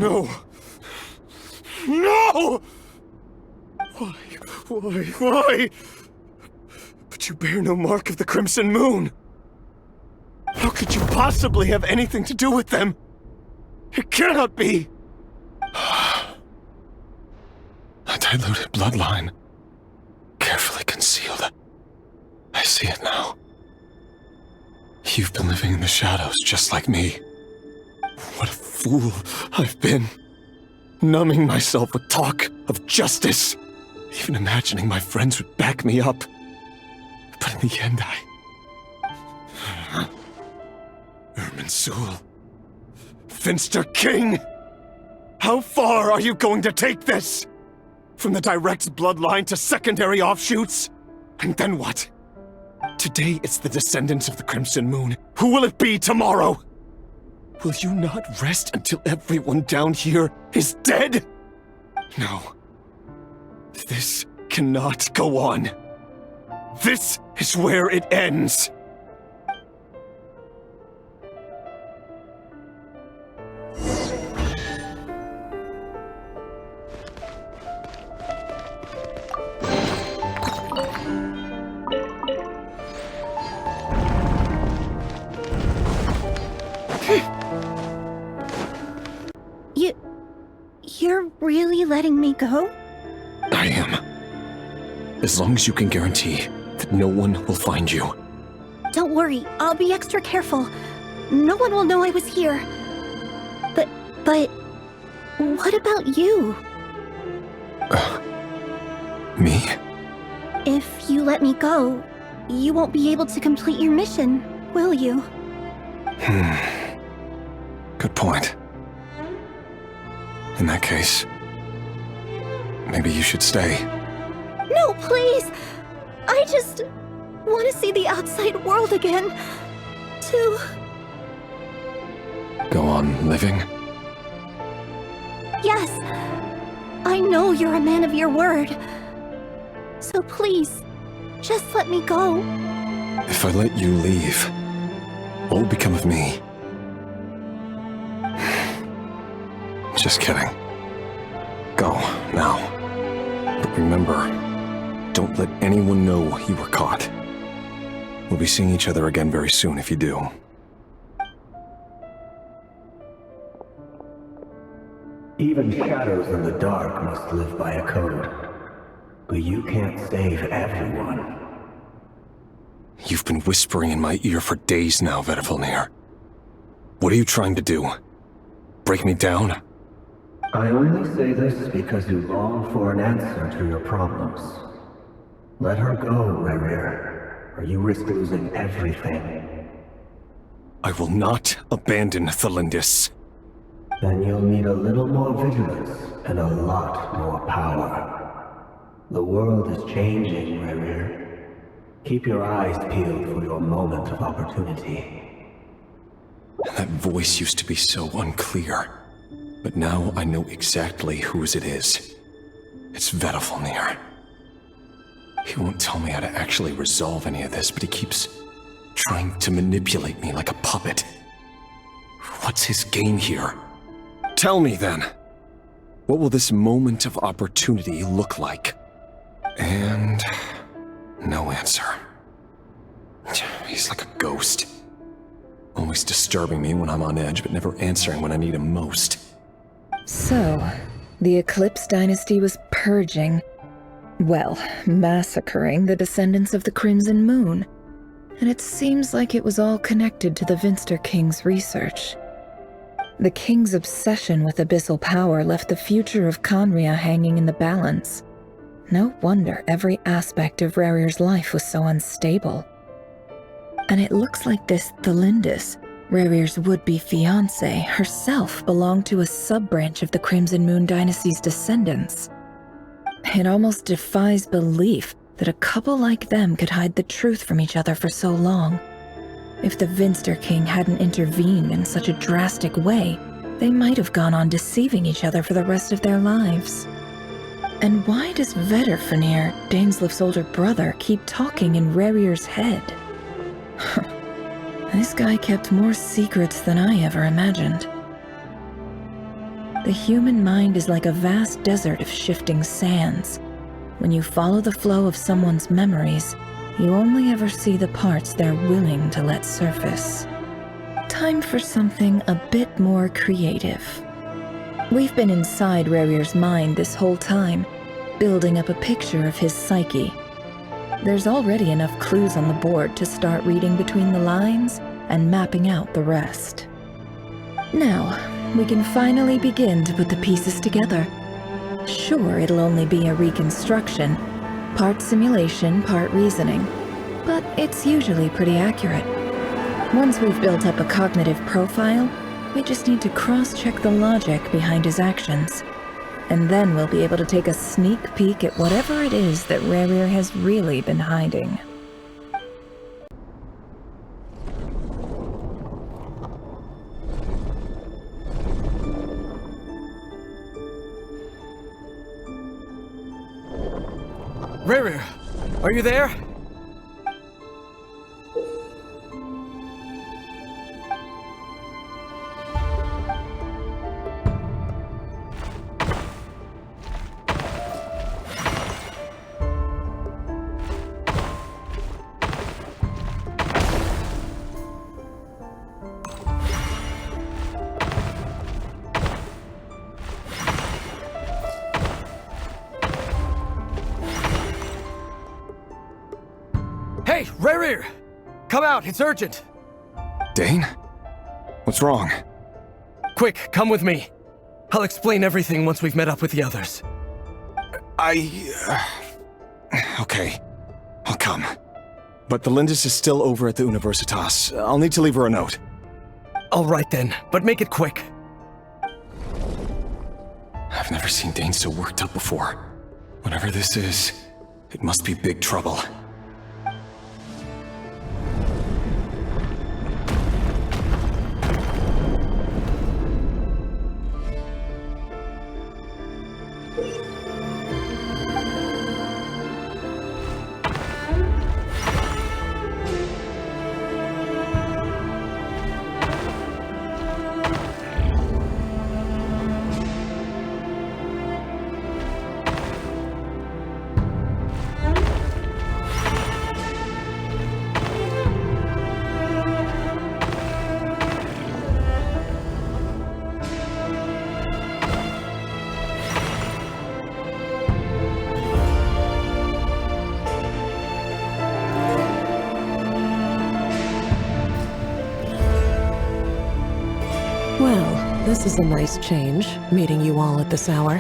No! No! Why? But you bear no mark of the Crimson Moon! How could you possibly have anything to do with them? It cannot be! A diluted bloodline. Carefully concealed. I see it now. You've been living in the shadows just like me. What a fool I've been. Numbing myself with talk of justice. Even imagining my friends would back me up. But in the end, Irmin Su'ooOO. Finster King! How far are you going to take this? From the direct bloodline to secondary offshoots? And then what? Today it's the descendants of the Crimson Moon. Who will it be tomorrow? Will you not rest until everyone down here is dead? No. This cannot go on. This is where it ends. You're really letting me go? I am. As long as you can guarantee that no one will find you. Don't worry, I'll be extra careful. No one will know I was here. But what about you? Me? If you let me go, you won't be able to complete your mission, will you? Good point. In that case, maybe you should stay. No, please! I just want to see the outside world again. Go on living? Yes. I know you're a man of your word. So please, just let me go. If I let you leave, what will become of me? Just kidding. Go, now. But remember, don't let anyone know you were caught. We'll be seeing each other again very soon if you do. Even shadows in the dark must live by a code. But you can't save everyone. You've been whispering in my ear for days now, Vedifilnir. What are you trying to do? Break me down? I only say this because you long for an answer to your problems. Let her go, Rerir, or you risk losing everything. I will not abandon Thelindis. Then you'll need a little more vigilance and a lot more power. The world is changing, Rerir. Keep your eyes peeled for your moment of opportunity. That voice used to be so unclear. But now I know exactly whose it is. It's Vedifilnir. He won't tell me how to actually resolve any of this, but he keeps trying to manipulate me like a puppet. What's his game here? Tell me then. What will this moment of opportunity look like? And no answer. He's like a ghost. Always disturbing me when I'm on edge, but never answering when I need him most. So, the Eclipse Dynasty was purging, well, massacring the descendants of the Crimson Moon. And it seems like it was all connected to the Finster King's research. The King's obsession with abyssal power left the future of Khaenri'ah hanging in the balance. No wonder every aspect of Rerir's life was so unstable. And it looks like this Thelindis, Rerir's would-be fiancée, herself belonged to a sub-branch of the Crimson Moon Dynasty's descendants. It almost defies belief that a couple like them could hide the truth from each other for so long. If the Finster King hadn't intervened in such a drastic way, they might have gone on deceiving each other for the rest of their lives. And why does Vedifilnir, Daneslif's older brother, keep talking in Rerir's head? This guy kept more secrets than I ever imagined. The human mind is like a vast desert of shifting sands. When you follow the flow of someone's memories, you only ever see the parts they're willing to let surface. Time for something a bit more creative. We've been inside Rerir's mind this whole time, building up a picture of his psyche. There's already enough clues on the board to start reading between the lines and mapping out the rest. Now, we can finally begin to put the pieces together. Sure, it'll only be a reconstruction, part simulation, part reasoning, but it's usually pretty accurate. Once we've built up a cognitive profile, we just need to cross-check the logic behind his actions. And then we'll be able to take a sneak peek at whatever it is that Rerir has really been hiding. Rerir, are you there? Hey, Rerir! Come out, it's urgent! Dane? What's wrong? Quick, come with me. I'll explain everything once we've met up with the others. Okay. I'll come. But the Lindis is still over at the Universitas. I'll need to leave her a note. All right then, but make it quick. I've never seen Dane so worked up before. Whatever this is, it must be big trouble. Well, this is a nice change, meeting you all at this hour.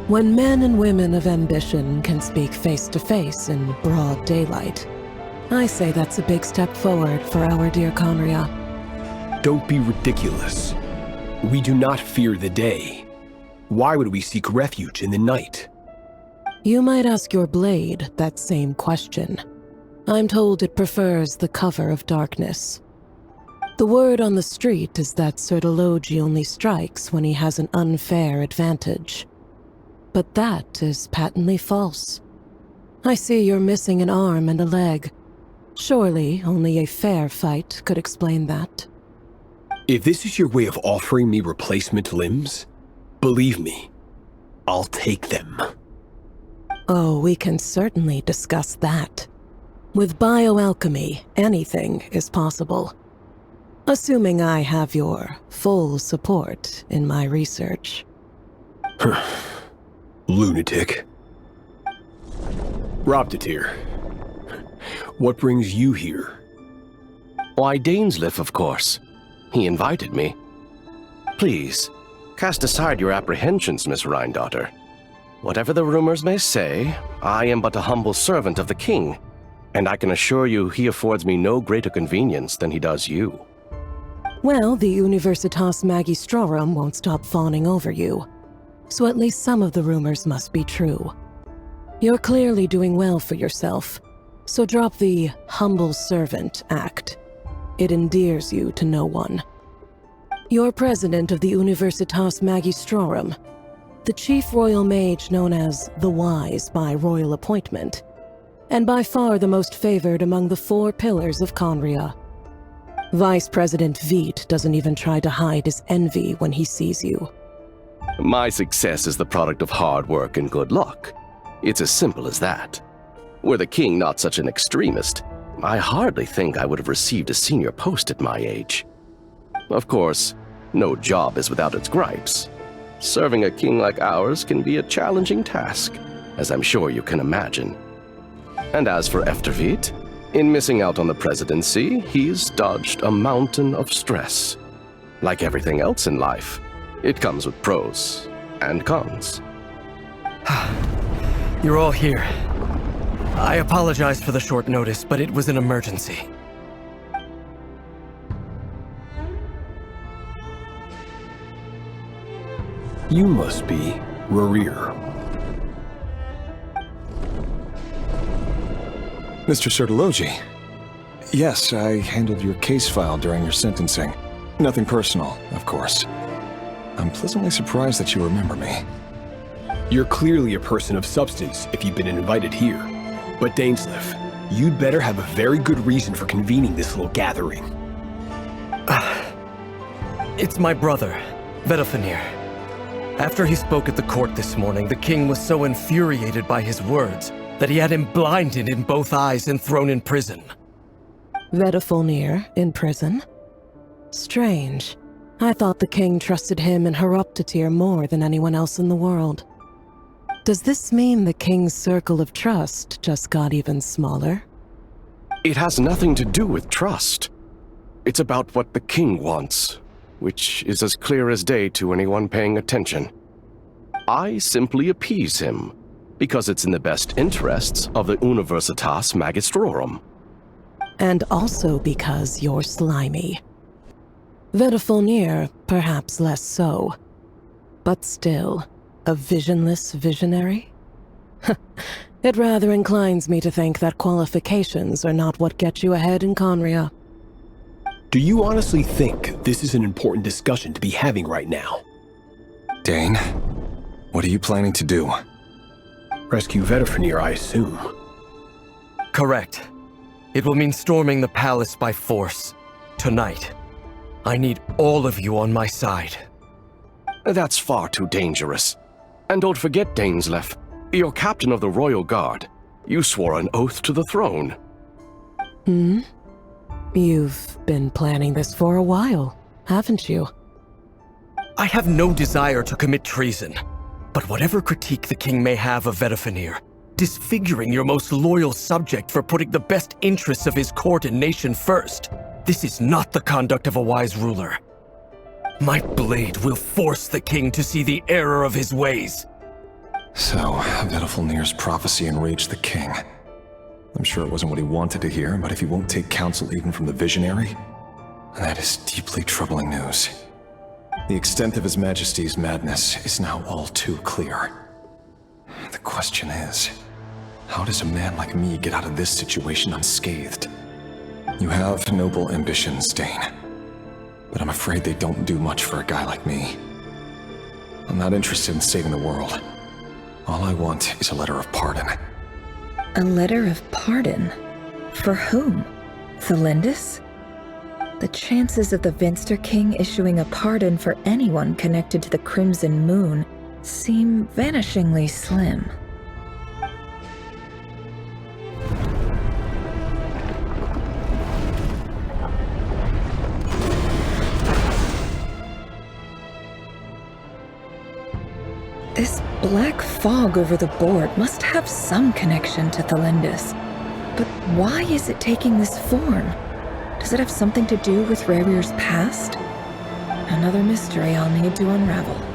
When men and women of ambition can speak face to face in broad daylight, I say that's a big step forward for our dear Khaenri'ah. Don't be ridiculous. We do not fear the day. Why would we seek refuge in the night? You might ask your blade that same question. I'm told it prefers the cover of darkness. The word on the street is that Sertology only strikes when he has an unfair advantage. But that is patently false. I see you're missing an arm and a leg. Surely only a fair fight could explain that. If this is your way of offering me replacement limbs, believe me, I'll take them. Oh, we can certainly discuss that. With bioalchemy, anything is possible. Assuming I have your full support in my research. Lunatic. Robtatir, what brings you here? Why, Dainsleif, of course. He invited me. Please, cast aside your apprehensions, Miss Rhine-daughter. Whatever the rumors may say, I am but a humble servant of the king, and I can assure you he affords me no greater convenience than he does you. Well, the Universitas Magistrorum won't stop fawning over you, so at least some of the rumors must be true. You're clearly doing well for yourself, so drop the humble servant act. It endears you to no one. You're president of the Universitas Magistrorum, the chief royal mage known as the Wise by royal appointment, and by far the most favored among the 4 pillars of Khaenri'ah. Vice President Veit doesn't even try to hide his envy when he sees you. My success is the product of hard work and good luck. It's as simple as that. Were the king not such an extremist, I hardly think I would have received a senior post at my age. Of course, no job is without its gripes. Serving a king like ours can be a challenging task, as I'm sure you can imagine. And as for Eftervit, in missing out on the presidency, he's dodged a mountain of stress. Like everything else in life, it comes with pros and cons. You're all here. I apologize for the short notice, but it was an emergency. You must be Rerir. Mr. Sertologi. Yes, I handled your case file during your sentencing. Nothing personal, of course. I'm pleasantly surprised that you remember me. You're clearly a person of substance if you've been invited here. But Dainsleif, you'd better have a very good reason for convening this little gathering. It's my brother, Vedalfenir. After he spoke at the court this morning, the king was so infuriated by his words that he had him blinded in both eyes and thrown in prison. Vedalfenir in prison? Strange. I thought the king trusted him and Heroptatir more than anyone else in the world. Does this mean the king's circle of trust just got even smaller? It has nothing to do with trust. It's about what the king wants, which is as clear as day to anyone paying attention. I simply appease him, because it's in the best interests of the Universitas Magistrorum. And also because you're slimy. Vedalfenir, perhaps less so. But still, a visionless visionary? It rather inclines me to think that qualifications are not what get you ahead in Khaenri'ah. Do you honestly think this is an important discussion to be having right now? Dane, what are you planning to do? Rescue Vedalfenir, I assume. Correct. It will mean storming the palace by force. Tonight. I need all of you on my side. That's far too dangerous. And don't forget, Dainsleif, you're captain of the Royal Guard. You swore an oath to the throne. You've been planning this for a while, haven't you? I have no desire to commit treason. But whatever critique the king may have of Vedalfenir, disfiguring your most loyal subject for putting the best interests of his court and nation first, this is not the conduct of a wise ruler. My blade will force the king to see the error of his ways. So, Vedalfenir's prophecy enraged the king. I'm sure it wasn't what he wanted to hear, but if he won't take counsel even from the visionary, that is deeply troubling news. The extent of His Majesty's madness is now all too clear. The question is, how does a man like me get out of this situation unscathed? You have noble ambitions, Dane, but I'm afraid they don't do much for a guy like me. I'm not interested in saving the world. All I want is a letter of pardon. A letter of pardon? For whom? Thelindis? The chances of the Vinster King issuing a pardon for anyone connected to the Crimson Moon seem vanishingly slim. This black fog over the board must have some connection to Thelindis. But why is it taking this form? Does it have something to do with Rerir's past? Another mystery I'll need to unravel.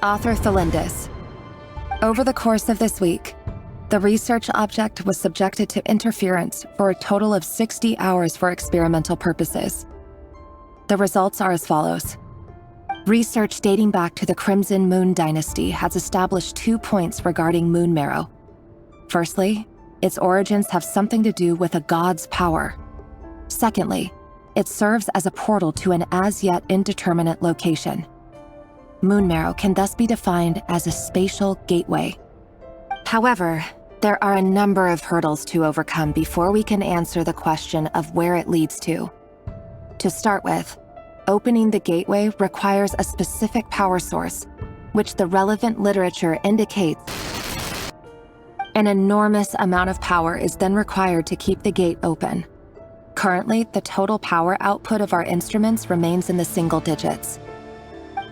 Author Thelindis. Over the course of this week, the research object was subjected to interference for a total of 60 hours for experimental purposes. The results are as follows. Research dating back to the Crimson Moon Dynasty has established 2 points regarding moon marrow. Firstly, its origins have something to do with a god's power. Secondly, it serves as a portal to an as-yet indeterminate location. Moon marrow can thus be defined as a spatial gateway. However, there are a number of hurdles to overcome before we can answer the question of where it leads to. To start with, opening the gateway requires a specific power source, which the relevant literature indicates. An enormous amount of power is then required to keep the gate open. Currently, the total power output of our instruments remains in the single digits.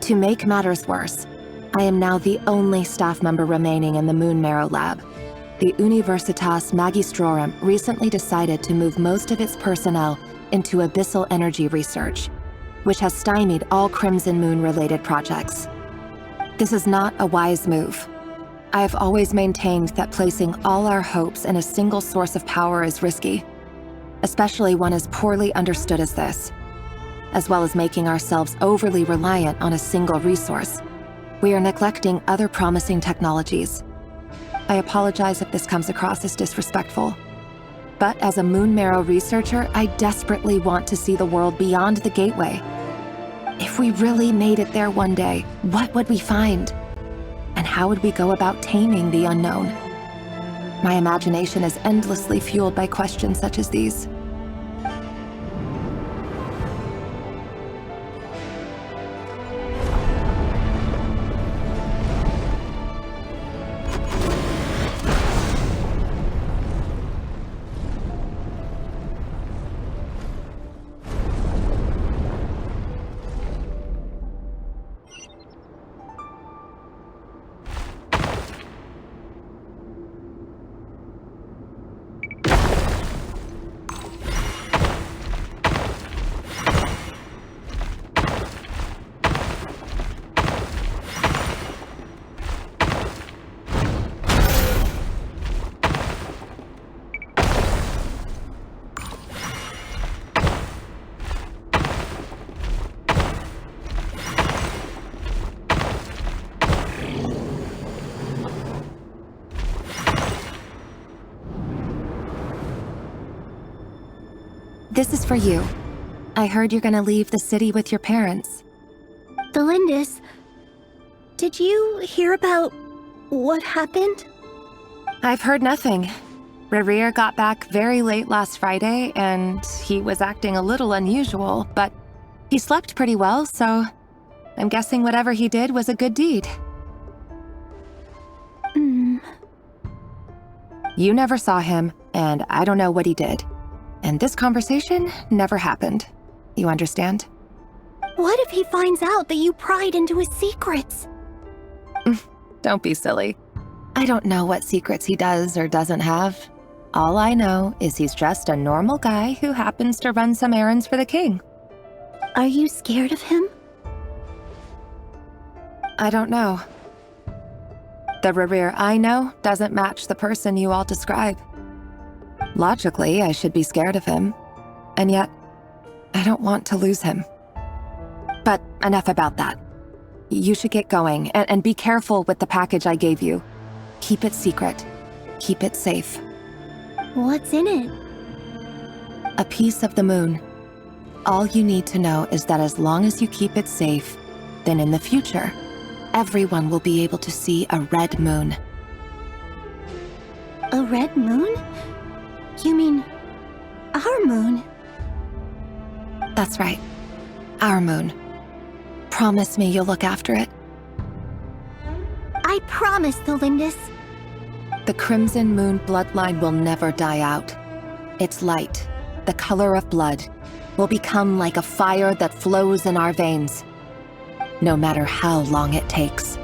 To make matters worse, I am now the only staff member remaining in the Moon Marrow lab. The Universitas Magistrorum recently decided to move most of its personnel into abyssal energy research, which has stymied all Crimson Moon-related projects. This is not a wise move. I have always maintained that placing all our hopes in a single source of power is risky, especially one as poorly understood as this. As well as making ourselves overly reliant on a single resource, we are neglecting other promising technologies. I apologize if this comes across as disrespectful, but as a Moon Marrow researcher, I desperately want to see the world beyond the gateway. If we really made it there one day, what would we find? And how would we go about taming the unknown? My imagination is endlessly fueled by questions such as these. This is for you. I heard you're gonna leave the city with your parents. Thelindis, did you hear about what happened? I've heard nothing. Rerir got back very late last Friday, and he was acting a little unusual, but he slept pretty well, so I'm guessing whatever he did was a good deed. You never saw him, and I don't know what he did. And this conversation never happened. You understand? What if he finds out that you pried into his secrets? Don't be silly. I don't know what secrets he does or doesn't have. All I know is he's just a normal guy who happens to run some errands for the king. Are you scared of him? I don't know. The Rerir I know doesn't match the person you all describe. Logically, I should be scared of him, and yet, I don't want to lose him. But enough about that. You should get going, and be careful with the package I gave you. Keep it secret. Keep it safe. What's in it? A piece of the moon. All you need to know is that as long as you keep it safe, then in the future, everyone will be able to see a red moon. A red moon? You mean, our moon? That's right. Our moon. Promise me you'll look after it. I promise, Thelindis. The Crimson Moon bloodline will never die out. Its light, the color of blood, will become like a fire that flows in our veins, no matter how long it takes.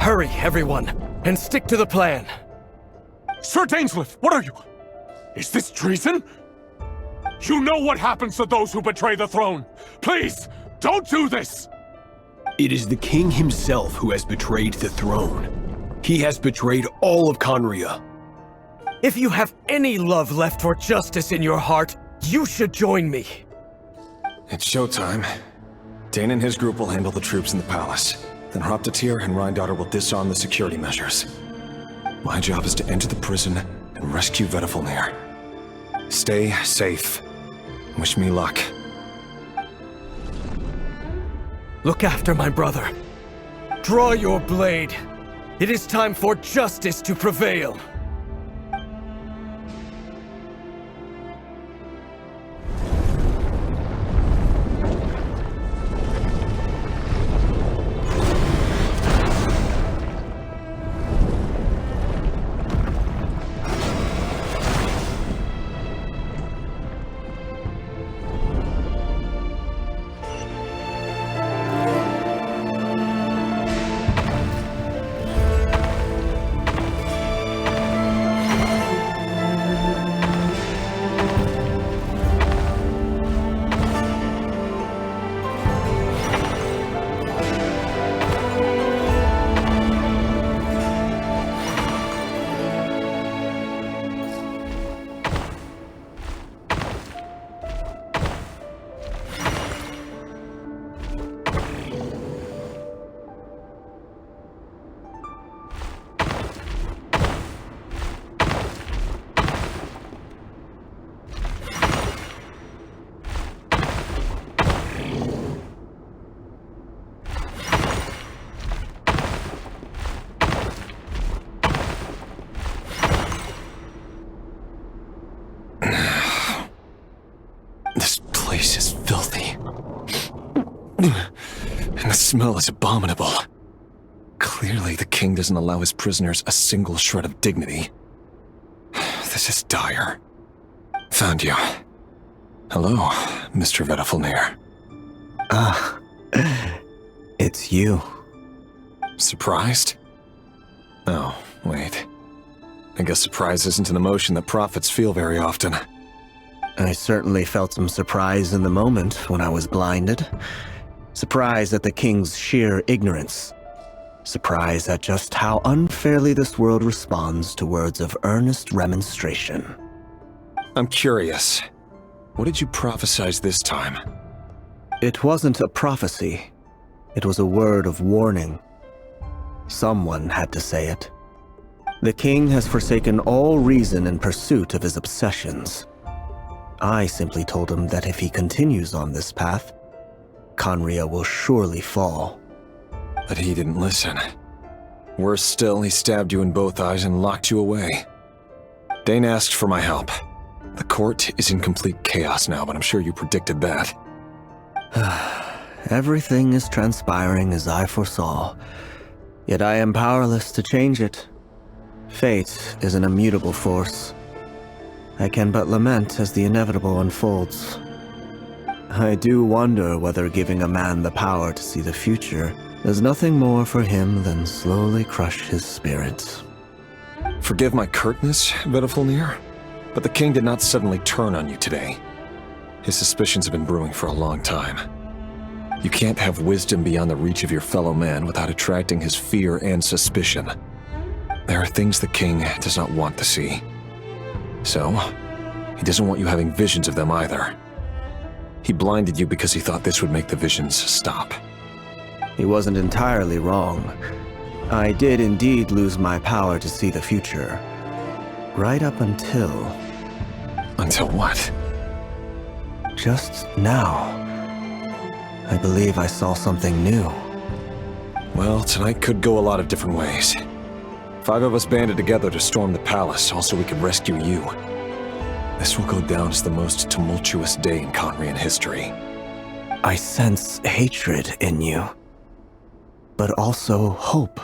Hurry, everyone, and stick to the plan. Sir Dainsleif, what are you? Is this treason? You know what happens to those who betray the throne. Please, don't do this! It is the king himself who has betrayed the throne. He has betrayed all of Khaenri'ah. If you have any love left for justice in your heart, you should join me. It's showtime. Dane and his group will handle the troops in the palace. Then Hraptatir and Rheindater will disarm the security measures. My job is to enter the prison and rescue Vedifalnir. Stay safe. Wish me luck. Look after my brother. Draw your blade. It is time for justice to prevail. And the smell is abominable. Clearly, the king doesn't allow his prisoners a single shred of dignity. This is dire. Found you. Hello, Mr. Vedifalnir. Ah, it's you. Surprised? Oh, wait. I guess surprise isn't an emotion that prophets feel very often. I certainly felt some surprise in the moment when I was blinded. Surprise at the king's sheer ignorance. Surprise at just how unfairly this world responds to words of earnest remonstration. I'm curious. What did you prophesize this time? It wasn't a prophecy. It was a word of warning. Someone had to say it. The king has forsaken all reason in pursuit of his obsessions. I simply told him that if he continues on this path, Khaenri'ah will surely fall. But he didn't listen. Worse still, he stabbed you in both eyes and locked you away. Dane asked for my help. The court is in complete chaos now, but I'm sure you predicted that. Everything is transpiring as I foresaw, yet I am powerless to change it. Fate is an immutable force. I can but lament as the inevitable unfolds. I do wonder whether giving a man the power to see the future does nothing more for him than slowly crush his spirit. Forgive my curtness, Vedifalnir, but the king did not suddenly turn on you today. His suspicions have been brewing for a long time. You can't have wisdom beyond the reach of your fellow man without attracting his fear and suspicion. There are things the king does not want to see. So, he doesn't want you having visions of them either. He blinded you because he thought this would make the visions stop. He wasn't entirely wrong. I did indeed lose my power to see the future. Right up until... Until what? Just now. I believe I saw something new. Well, tonight could go a lot of different ways. 5 of us banded together to storm the palace, also we could rescue you. This will go down as the most tumultuous day in Khaenri'ah history. I sense hatred in you. But also hope.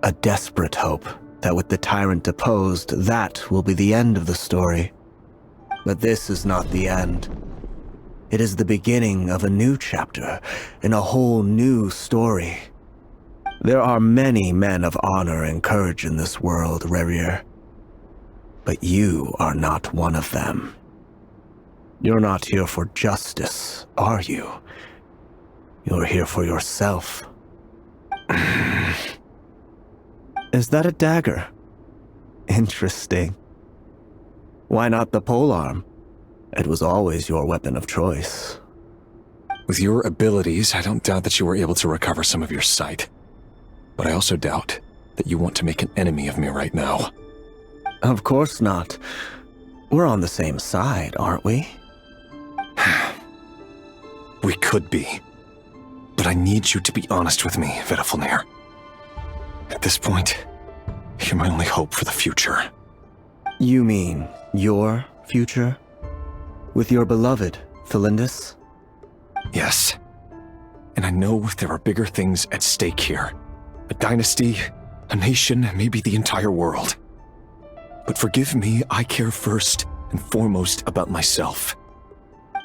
A desperate hope that with the tyrant deposed, that will be the end of the story. But this is not the end. It is the beginning of a new chapter, in a whole new story. There are many men of honor and courage in this world, Rerir. But you are not one of them. You're not here for justice, are you? You're here for yourself. Is that a dagger? Interesting. Why not the polearm? It was always your weapon of choice. With your abilities, I don't doubt that you were able to recover some of your sight. But I also doubt that you want to make an enemy of me right now. Of course not. We're on the same side, aren't we? We could be. But I need you to be honest with me, Vedafilnir. At this point, you're my only hope for the future. You mean your future? With your beloved, Thelindis? Yes. And I know there are bigger things at stake here. A dynasty, a nation, maybe the entire world. But forgive me, I care first and foremost about myself.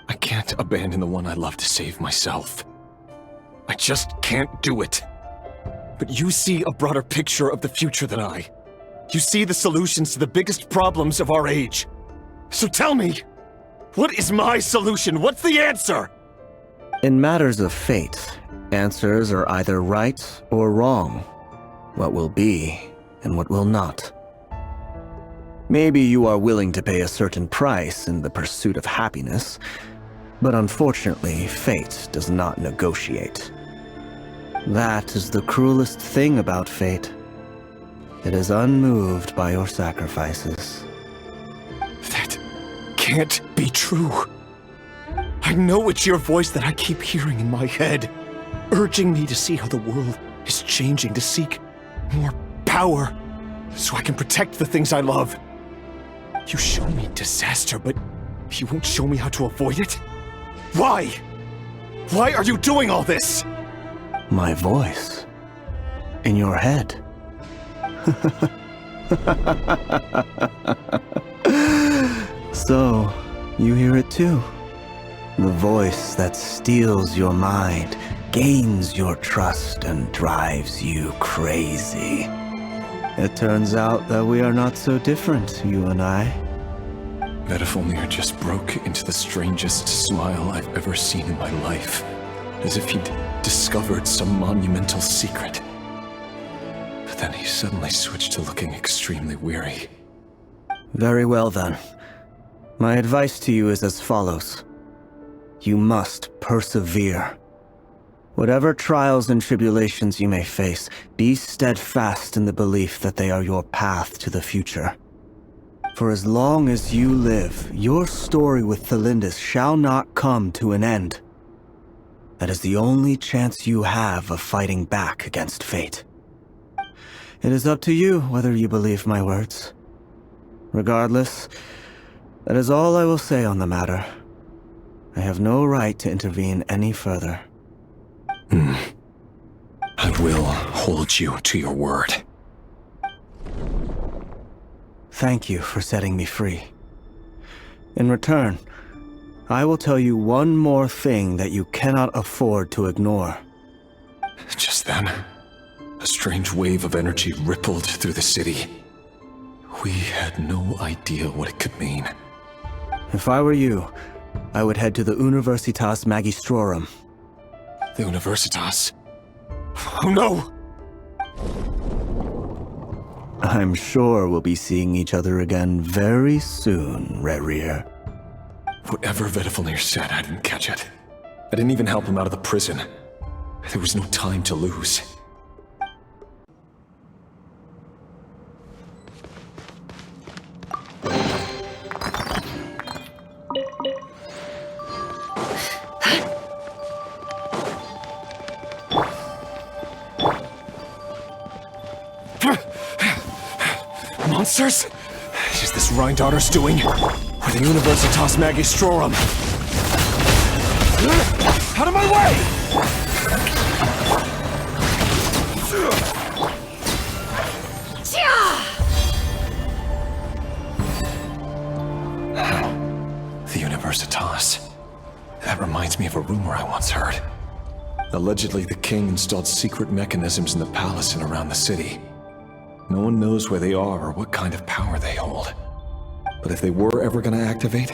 I can't abandon the one I love to save myself. I just can't do it. But you see a broader picture of the future than I. You see the solutions to the biggest problems of our age. So tell me, what is my solution? What's the answer? In matters of fate, answers are either right or wrong. What will be and what will not. Maybe you are willing to pay a certain price in the pursuit of happiness, but unfortunately, fate does not negotiate. That is the cruelest thing about fate. It is unmoved by your sacrifices. That can't be true. I know it's your voice that I keep hearing in my head, urging me to see how the world is changing, to seek more power, so I can protect the things I love. You show me disaster, but you won't show me how to avoid it? Why? Why are you doing all this? My voice. In your head. So, you hear it too. The voice that steals your mind, gains your trust, and drives you crazy. It turns out that we are not so different, you and I. Vedafilnir just broke into the strangest smile I've ever seen in my life, as if he'd discovered some monumental secret. But then he suddenly switched to looking extremely weary. Very well then. My advice to you is as follows. You must persevere. Whatever trials and tribulations you may face, be steadfast in the belief that they are your path to the future. For as long as you live, your story with Thelindis shall not come to an end. That is the only chance you have of fighting back against fate. It is up to you whether you believe my words. Regardless, that is all I will say on the matter. I have no right to intervene any further. I will hold you to your word. Thank you for setting me free. In return, I will tell you one more thing that you cannot afford to ignore. Just then, a strange wave of energy rippled through the city. We had no idea what it could mean. If I were you, I would head to the Universitas Magistrorum. The Universitas? Oh no! I'm sure we'll be seeing each other again very soon, Rerir. Whatever Vedafilnir said, I didn't catch it. I didn't even help him out of the prison. There was no time to lose. Monsters? Is this Rhindaughter's doing? Or the Universitas Magistrorum? Out of my way! The Universitas. That reminds me of a rumor I once heard. Allegedly, the king installed secret mechanisms in the palace and around the city. No one knows where they are or what kind of power they hold. But if they were ever gonna activate,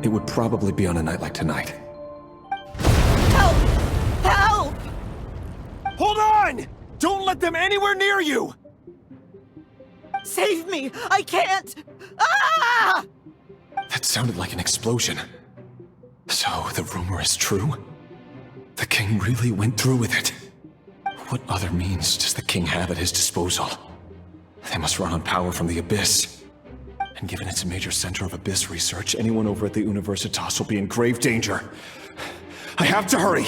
it would probably be on a night like tonight. Help! Help! Hold on! Don't let them anywhere near you! Save me! I can't! Ah! That sounded like an explosion. So, the rumor is true? The king really went through with it? What other means does the king have at his disposal? They must run on power from the Abyss. And given it's a major center of Abyss research, anyone over at the Universitas will be in grave danger. I have to hurry!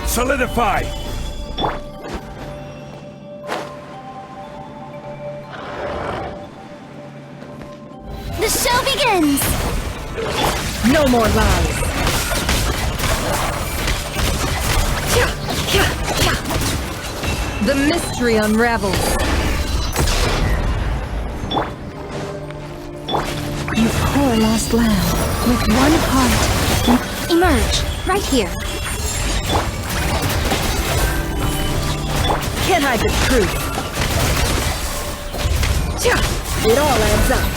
Solidify! The show begins! No more lies. The mystery unravels. You poor lost lamb, with one heart. Emerge, right here. Can't hide the truth. It all adds up.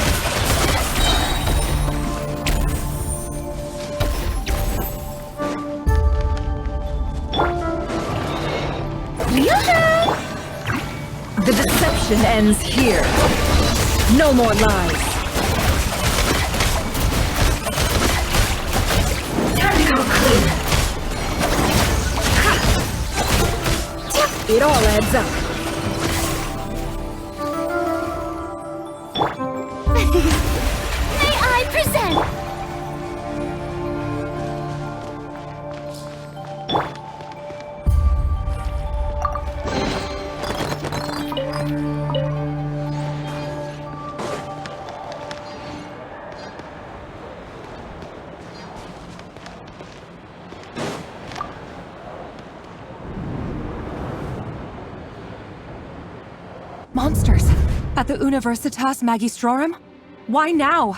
The deception ends here. No more lies. Time to go clean. It all adds up. May I present? Monsters! At the Universitas Magistrorum? Why now?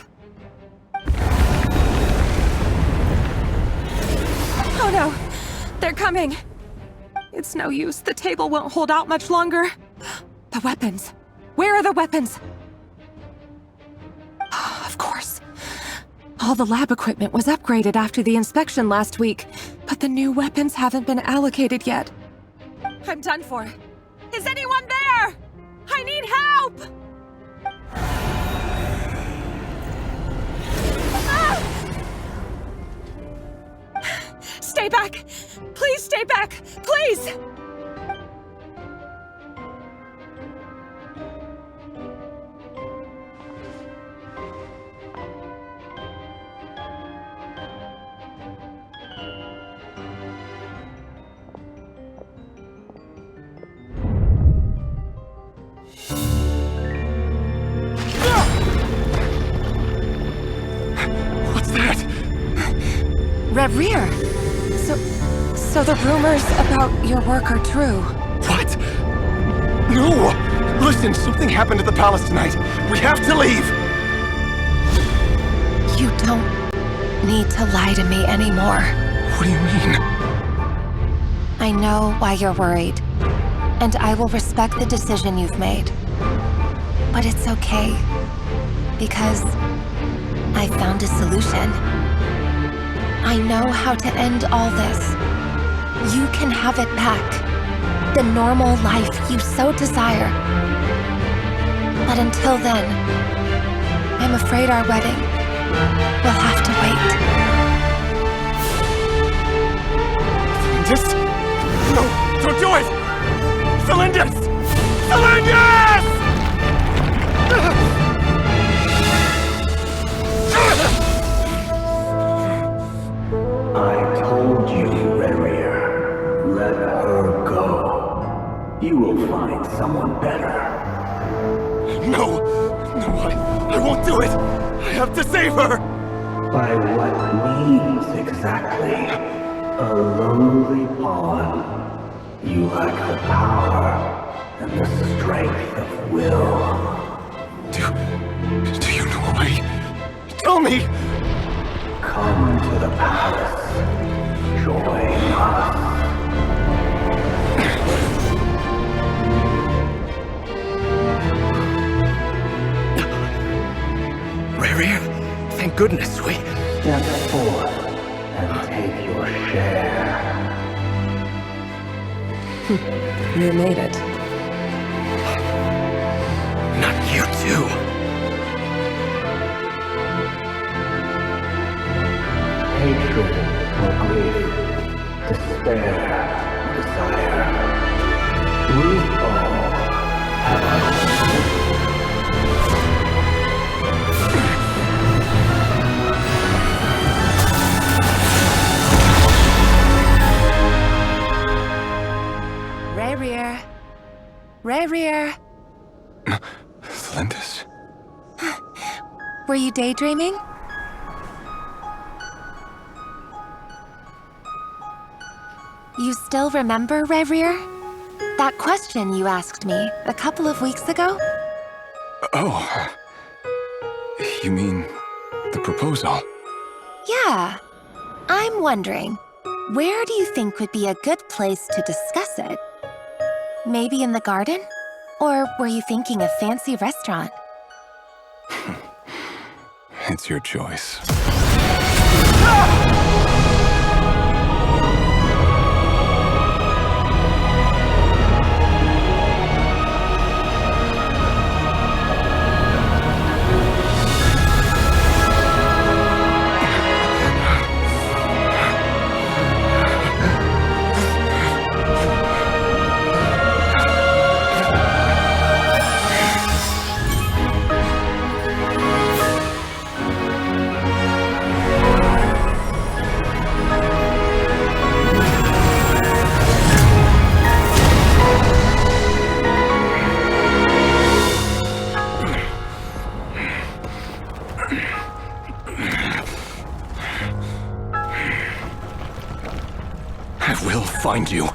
Oh no! They're coming! It's no use. The table won't hold out much longer. The weapons. Where are the weapons? Of course. All the lab equipment was upgraded after the inspection last week, but the new weapons haven't been allocated yet. I'm done for. Is anyone there? I need help! Ah! Stay back! Please stay back! Please! Rerir! So the rumors about your work are true. What? No! Listen, something happened at the palace tonight. We have to leave! You don't need to lie to me anymore. What do you mean? I know why you're worried, and I will respect the decision you've made. But it's okay, because I found a solution. I know how to end all this. You can have it back. The normal life you so desire. But until then, I'm afraid our wedding will have to wait. Candace? No, don't do it! Cylinders! Cylinders! I told you, Rerir. Let her go. You will find someone better. No! No, I won't do it! I have to save her! By what means exactly? A lowly pawn. You lack the power and the strength of will. Do you know a way? Tell me! Come to the palace. Join us. Rerir, thank goodness we... Step forth and take your share. You made it. Not you too. Hatred or grief, despair or desire. We all have our Rerir. Rerir. Thlendis? Were you daydreaming? You still remember, Rerir? That question you asked me a couple of weeks ago? Oh. You mean the proposal? Yeah. I'm wondering, where do you think would be a good place to discuss it? Maybe in the garden? Or were you thinking a fancy restaurant? It's your choice. Find you.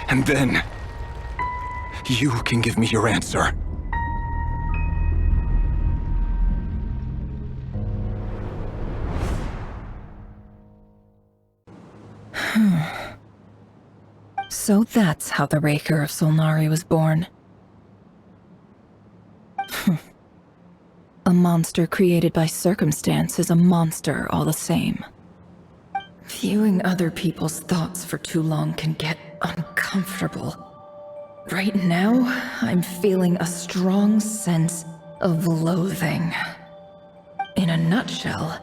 And then, you can give me your answer. So that's how the Raker of Solnari was born. A monster created by circumstance is a monster all the same. Viewing other people's thoughts for too long can get uncomfortable. Right now, I'm feeling a strong sense of loathing. In a nutshell,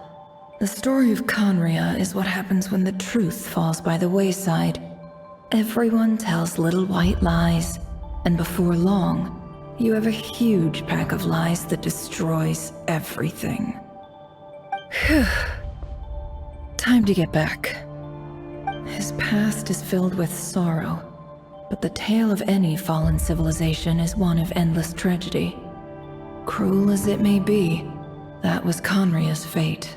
the story of Khaenri'ah is what happens when the truth falls by the wayside. Everyone tells little white lies, and before long, you have a huge pack of lies that destroys everything. Phew. Time to get back. His past is filled with sorrow, but the tale of any fallen civilization is one of endless tragedy. Cruel as it may be, that was Khaenri'ah's fate.